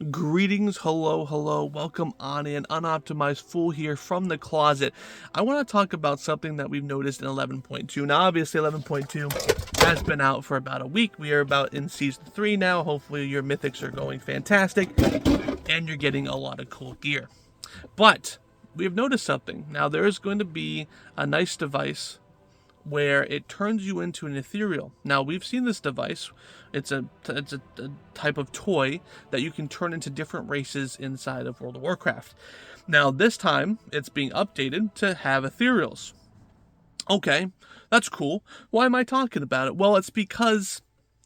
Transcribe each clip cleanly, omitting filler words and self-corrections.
Greetings, hello, welcome on in. Unoptimized Fool here from the closet. I want to talk about something that we've noticed in 11.2. Now, obviously, 11.2 has been out for about a week. We are about in Season 3 now. Hopefully, your mythics are going fantastic, and you're getting a lot of cool gear. But we have noticed something. Now, there is going to be a nice device where it turns you into an ethereal. Now, we've seen this device. It's a type of toy that you can turn into different races inside of World of Warcraft. Now, this time, it's being updated to have Ethereals. Okay, that's cool. Why am I talking about it? Well, it's because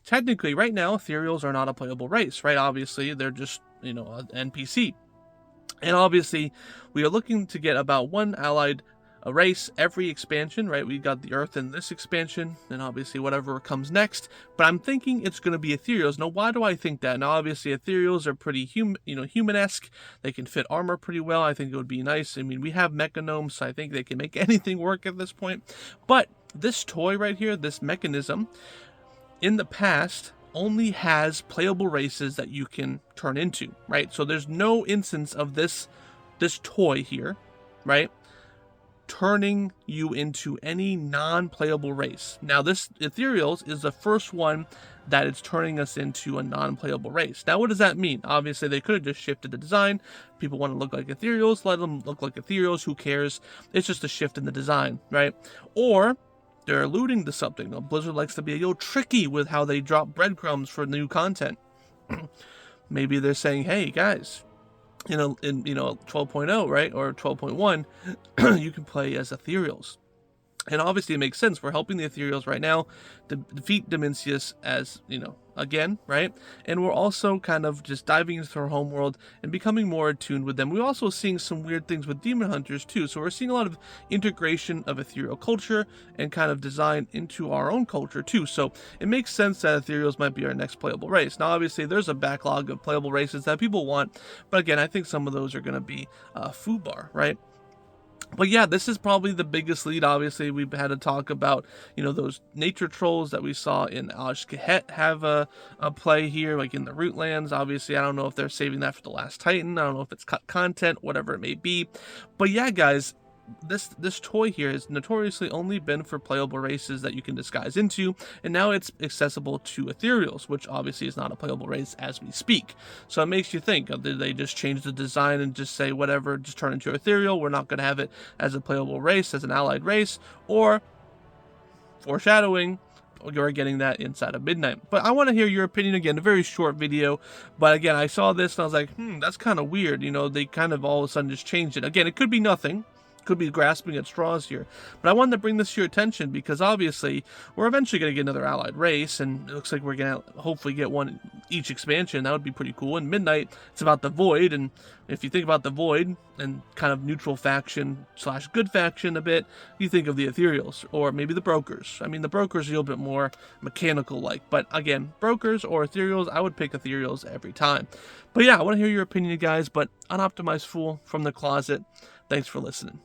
technically, right now, Ethereals are not a playable race, right? Obviously, they're just, an NPC. And obviously, we are looking to get about one allied a race every expansion, right? We got the Earth in this expansion, and obviously whatever comes next. But I'm thinking it's going to be Ethereals. Now, why do I think that? Now, obviously, Ethereals are pretty human-esque. They can fit armor pretty well. I think it would be nice. I mean, we have mechanomes, so I think they can make anything work at this point. But this toy right here, this mechanism, in the past, only has playable races that you can turn into, right? So there's no instance of this toy here, right, turning you into any non-playable race. Now, this Ethereals is the first one that it's turning us into a non-playable race. Now, what does that mean? Obviously, they could have just shifted the design. People want to look like Ethereals, let them look like Ethereals, who cares? It's just a shift in the design, right? Or they're alluding to something. Blizzard likes to be a little tricky with how they drop breadcrumbs for new content. Maybe they're saying, hey, guys, in 12.0, right, or 12.1, you can play as Ethereals. And obviously it makes sense. We're helping the Ethereals right now to defeat Dimensius as, again, right? And we're also kind of just diving into our homeworld and becoming more attuned with them. We're also seeing some weird things with Demon Hunters too. So we're seeing a lot of integration of Ethereal culture and kind of design into our own culture too. So it makes sense that Ethereals might be our next playable race. Now, obviously, there's a backlog of playable races that people want. But again, I think some of those are going to be foobar, right? But yeah, this is probably the biggest lead. Obviously, we've had to talk about, those nature trolls that we saw in Ashkahet have a play here, like in the Rootlands. Obviously, I don't know if they're saving that for the Last Titan. I don't know if it's cut content, whatever it may be. But yeah, guys, this toy here has notoriously only been for playable races that you can disguise into, and now it's accessible to Ethereals, which obviously is not a playable race as we speak. So it makes you think, did they just change the design and just say, whatever, just turn into Ethereal, we're not going to have it as a playable race, as an allied race, or foreshadowing, you're getting that inside of midnight. But I want to hear your opinion. Again, a very short video, but again, I saw this and I was like, that's kind of weird. They kind of all of a sudden just changed it. Again, it could be nothing. Could be grasping at straws here, but I wanted to bring this to your attention because obviously we're eventually going to get another allied race, and it looks like we're going to hopefully get one each expansion. That would be pretty cool. And midnight, it's about the void, and if you think about the void and kind of neutral faction / good faction a bit, you think of the Ethereals or maybe the brokers. I mean, the brokers are a little bit more mechanical like, but again, brokers or Ethereals, I would pick Ethereals every time. But yeah, I want to hear your opinion, guys. But Unoptimized Fool from the closet, thanks for listening.